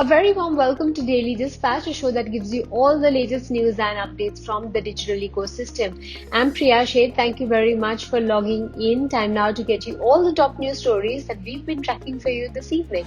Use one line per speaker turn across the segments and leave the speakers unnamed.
A very warm welcome to Daily Dispatch, a show that gives you all the latest news and updates from the digital ecosystem. I'm Priya Sheth. Thank you very much for logging in. Time now to get you all the top news stories that we've been tracking for you this evening.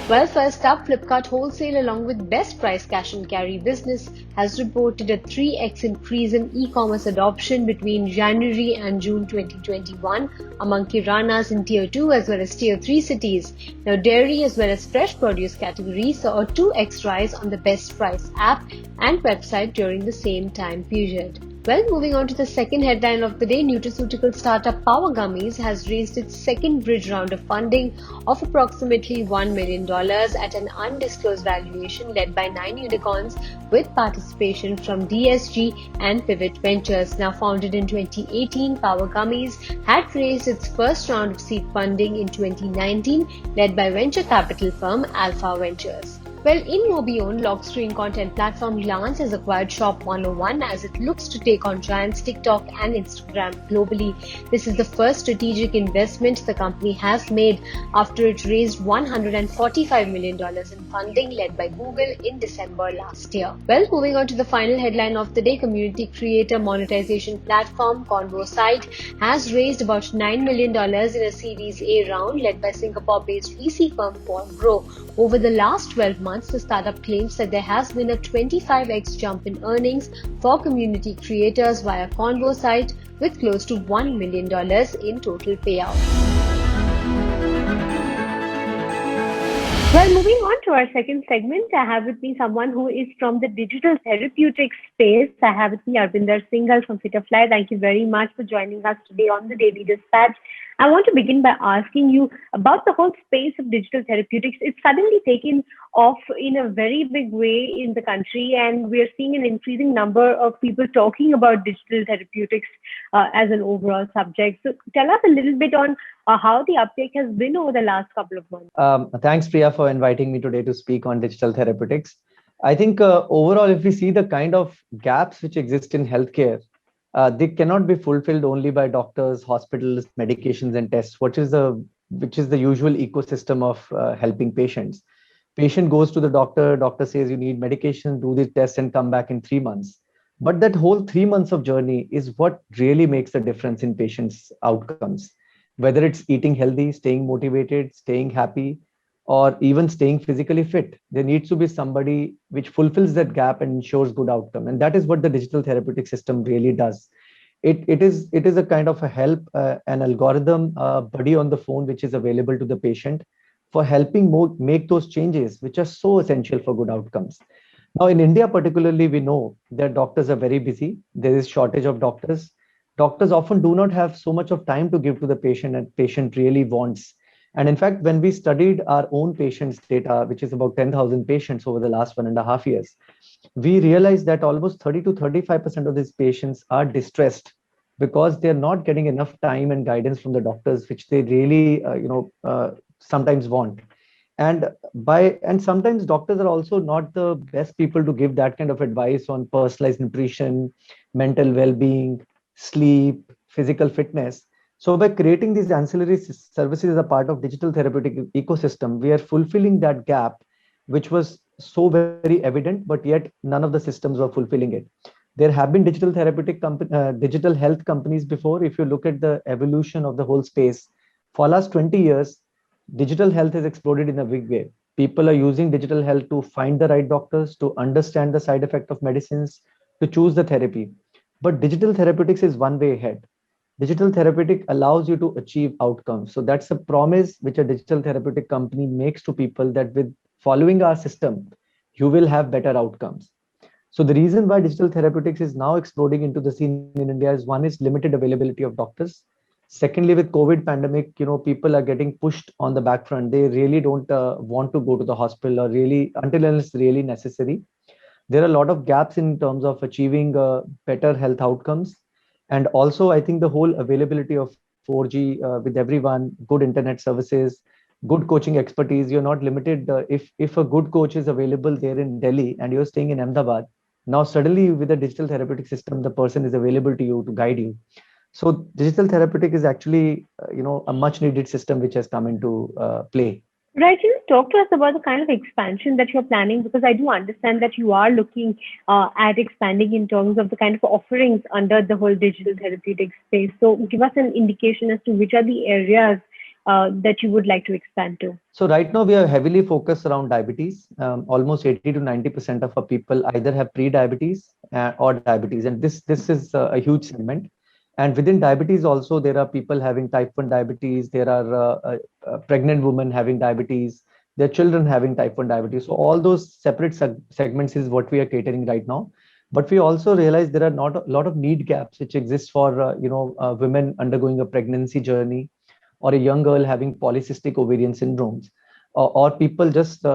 Well, first up, Flipkart Wholesale along with Best Price Cash and Carry business has reported a 3x increase in e-commerce adoption between January and June 2021 among kiranas in Tier 2 as well as Tier 3 cities. Now, dairy as well as fresh produce categories saw a 2x rise on the Best Price app and website during the same time period. Well, moving on to the second headline of the day, nutraceutical startup Power Gummies has raised its second bridge round of funding of approximately $1 million at an undisclosed valuation led by 9 unicorns with participation from DSG and Pivot Ventures. Now founded in 2018, Power Gummies had raised its first round of seed funding in 2019 led by venture capital firm Alpha Ventures. Well, in Mobi-owned lock screen content platform, Reliance has acquired Shop 101 as it looks to take on giants TikTok and Instagram globally. This is the first strategic investment the company has made after it raised $145 million in funding led by Google in December last year. Well, moving on to the final headline of the day, community creator monetization platform ConvoSite has raised about $9 million in a Series A round led by Singapore-based VC firm Grow. Over the last 12 months, the startup claims that there has been a 25x jump in earnings for community creators via ConvoSite with close to $1 million in total payout. Well, moving on to our second segment, I have with me someone who is from the digital therapeutics space. I have with me Arvinder Singhal from Fitterfly. Thank you very much for joining us today on the Daily Dispatch. I want to begin by asking you about the whole space of digital therapeutics. It's suddenly taken off in a very big way in the country, and we're seeing an increasing number of people talking about digital therapeutics as an overall subject. So tell us a little bit on how the uptake has been over the last couple of months.
Thanks, Priya, for inviting me today to speak on digital therapeutics. I think overall, if we see the kind of gaps which exist in healthcare, they cannot be fulfilled only by doctors, hospitals, medications, and tests, which is the usual ecosystem of helping patients. Patient goes to the doctor, doctor says you need medication, do the test, and come back in 3 months. But that whole 3 months of journey is what really makes the difference in patients' outcomes. Whether it's eating healthy, staying motivated, staying happy, or even staying physically fit, there needs to be somebody which fulfills that gap and ensures good outcome. And that is what the digital therapeutic system really does. It is a kind of a help, an algorithm, buddy on the phone, which is available to the patient for helping make those changes, which are so essential for good outcomes. Now, in India particularly, we know that doctors are very busy. There is shortage of doctors. Doctors often do not have so much of time to give to the patient, and patient really wants. And in fact, when we studied our own patients' data, which is about 10,000 patients over the last 1.5 years, we realized that almost 30 to 35% of these patients are distressed because they're not getting enough time and guidance from the doctors, which they really, sometimes want. And sometimes doctors are also not the best people to give that kind of advice on personalized nutrition, mental well-being, sleep, physical fitness. So by creating these ancillary services as a part of digital therapeutic ecosystem, we are fulfilling that gap, which was so very evident, but yet none of the systems were fulfilling it. There have been digital digital health companies before. If you look at the evolution of the whole space, for the last 20 years, digital health has exploded in a big way. People are using digital health to find the right doctors, to understand the side effect of medicines, to choose the therapy. But digital therapeutics is one way ahead. Digital therapeutic allows you to achieve outcomes. So that's a promise which a digital therapeutic company makes to people, that with following our system, you will have better outcomes. So the reason why digital therapeutics is now exploding into the scene in India is, one is limited availability of doctors. Secondly, with COVID pandemic, people are getting pushed on the back front. They really don't want to go to the hospital, or really until it's really necessary. There are a lot of gaps in terms of achieving better health outcomes. And also, I think the whole availability of 4G with everyone, good internet services, good coaching expertise. You're not limited. If a good coach is available there in Delhi and you're staying in Ahmedabad, now suddenly with the digital therapeutic system, the person is available to you to guide you. So digital therapeutic is actually, a much needed system which has come into play.
Right, can you talk to us about the kind of expansion that you're planning? Because I do understand that you are looking at expanding in terms of the kind of offerings under the whole digital therapeutic space. So give us an indication as to which are the areas that you would like to expand to.
So right now we are heavily focused around diabetes. Almost 80 to 90% of our people either have pre-diabetes or diabetes, and this is a huge segment. And within diabetes also there are people having type 1 diabetes. There are pregnant women having diabetes. There are children having type 1 diabetes. So all those separate segments is what we are catering right now. But we also realize there are not a lot of need gaps which exist for women undergoing a pregnancy journey, or a young girl having polycystic ovarian syndromes, or people just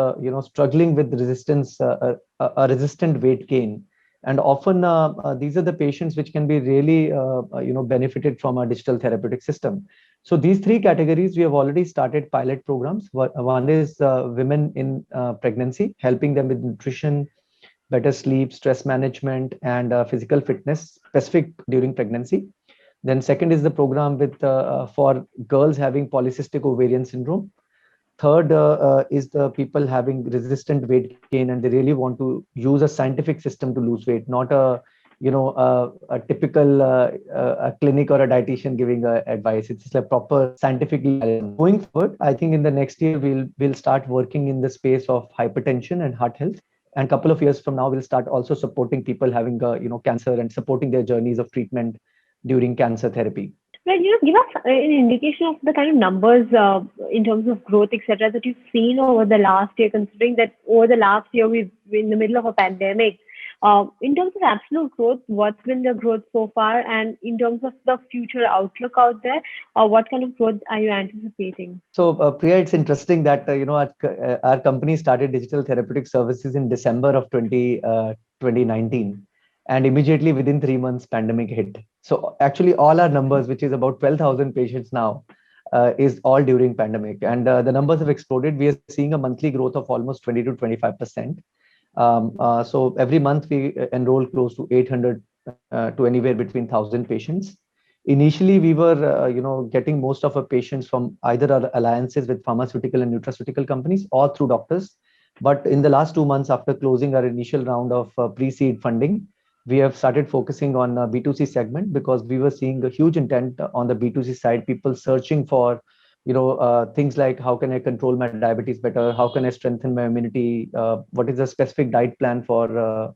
struggling with resistance, a resistant weight gain. And often these are the patients which can be really benefited from a digital therapeutic system. So these three categories we have already started pilot programs. One is women in pregnancy, helping them with nutrition, better sleep, stress management, and physical fitness specific during pregnancy. Then second is the program with for girls having polycystic ovarian syndrome. Third is the people having resistant weight gain, and they really want to use a scientific system to lose weight, not a typical a clinic or a dietitian giving advice. It's a proper scientifically going forward. I think in the next year we'll start working in the space of hypertension and heart health. And couple of years from now, we'll start also supporting people having cancer and supporting their journeys of treatment during cancer therapy.
Right, give us an indication of the kind of numbers in terms of growth, etc., that you've seen over the last year, considering that over the last year we've been in the middle of a pandemic. In terms of absolute growth, what's been the growth so far? And in terms of the future outlook out there, what kind of growth are you anticipating?
So, Priya, it's interesting that our company started digital therapeutic services in December of 2019, and immediately within 3 months, pandemic hit. So, actually, all our numbers, which is about 12,000 patients now, is all during pandemic, and the numbers have exploded. We are seeing a monthly growth of almost 20 to 25%. So every month we enroll close to 800 to anywhere between 1,000 patients. Initially, we were, getting most of our patients from either our alliances with pharmaceutical and nutraceutical companies or through doctors. But in the last 2 months, after closing our initial round of pre-seed funding, we have started focusing on B2C segment, because we were seeing a huge intent on the B2C side, people searching for things like, how can I control my diabetes better, how can I strengthen my immunity, what is the specific diet plan for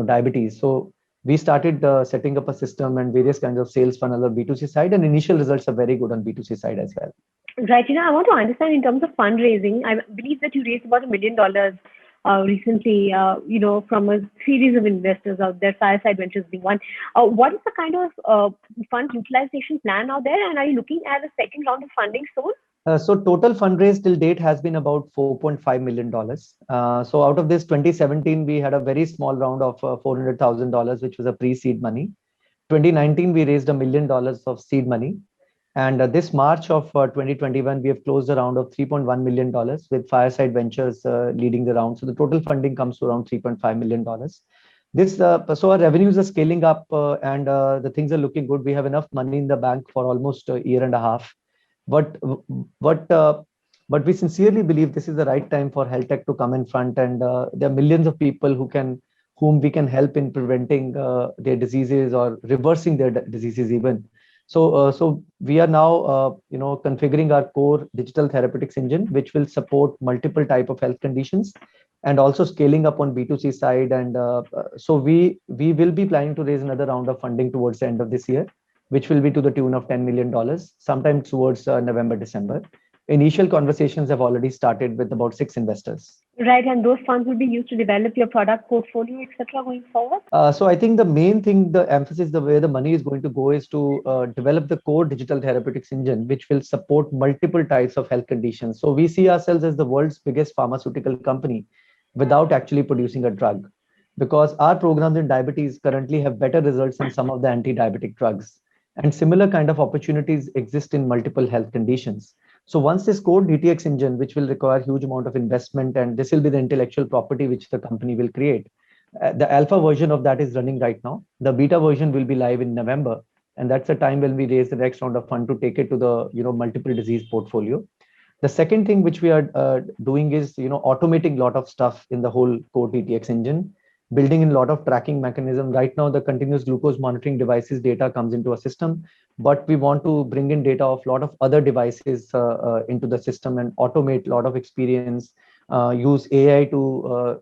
diabetes. So we started setting up a system and various kinds of sales funnel on B2C side, and initial results are very good on B2C side as well.
Right, I want to understand in terms of fundraising. I believe that you raised about $1 million recently, from a series of investors out there, Fireside Ventures being one. What is the kind of fund utilization plan out there, and are you looking at a second round of funding soon?
So total fundraise till date has been about $4.5 million. So out of this, 2017 we had a very small round of $400,000, which was a pre-seed money. 2019 we raised $1 million of seed money, and this March of 2021 we have closed a round of $3.1 million with Fireside Ventures leading the round. So the total funding comes to around $3.5 million. This so our revenues are scaling up, and the things are looking good. We have enough money in the bank for almost a year and a half. But but uh, but we sincerely believe this is the right time for health tech to come in front, and there are millions of people whom we can help in preventing their diseases or reversing their diseases even. So we are now configuring our core digital therapeutics engine, which will support multiple type of health conditions, and also scaling up on B2C side. And so we will be planning to raise another round of funding towards the end of this year, which will be to the tune of $10 million, sometime towards November, December. Initial conversations have already started with about 6 investors.
Right, and those funds will be used to develop your product portfolio, etc., going forward.
So I think the main thing, the emphasis, the way the money is going to go is to develop the core digital therapeutics engine, which will support multiple types of health conditions. So we see ourselves as the world's biggest pharmaceutical company without actually producing a drug, because our programs in diabetes currently have better results than some of the anti-diabetic drugs. And similar kind of opportunities exist in multiple health conditions. So once this core DTX engine, which will require huge amount of investment, and this will be the intellectual property which the company will create. The alpha version of that is running right now. The beta version will be live in November. And that's the time when we raise the next round of fund to take it to the multiple disease portfolio. The second thing which we are doing is automating a lot of stuff in the whole core DTX engine, building in a lot of tracking mechanism. Right now, the continuous glucose monitoring devices data comes into a system, but we want to bring in data of a lot of other devices into the system and automate a lot of experience. Use AI to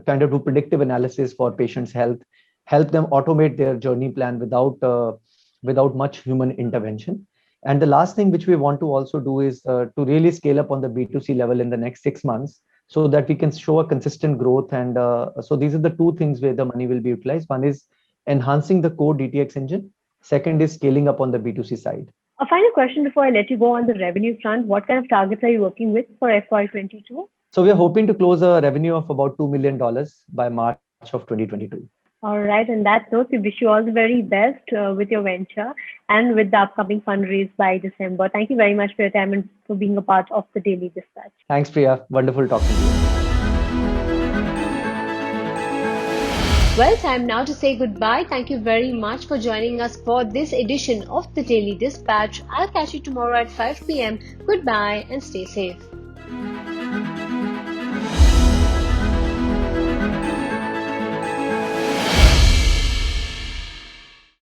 kind of do predictive analysis for patients' health, help them automate their journey plan without much human intervention. And the last thing which we want to also do is to really scale up on the B2C level in the next 6 months, so that we can show a consistent growth. And so these are the two things where the money will be utilized. One is enhancing the core DTX engine. Second is scaling up on the B2C side.
A final question before I let you go on the revenue front. What kind of targets are you working with for FY22?
So we are hoping to close a revenue of about $2 million by March of 2022.
All right. And that note, we wish you all the very best with your venture and with the upcoming fundraise by December. Thank you very much for your time and for being a part of the Daily Dispatch.
Thanks, Priya. Wonderful talking to you.
Well, time now to say goodbye. Thank you very much for joining us for this edition of the Daily Dispatch. I'll catch you tomorrow at 5 p.m. Goodbye and stay safe.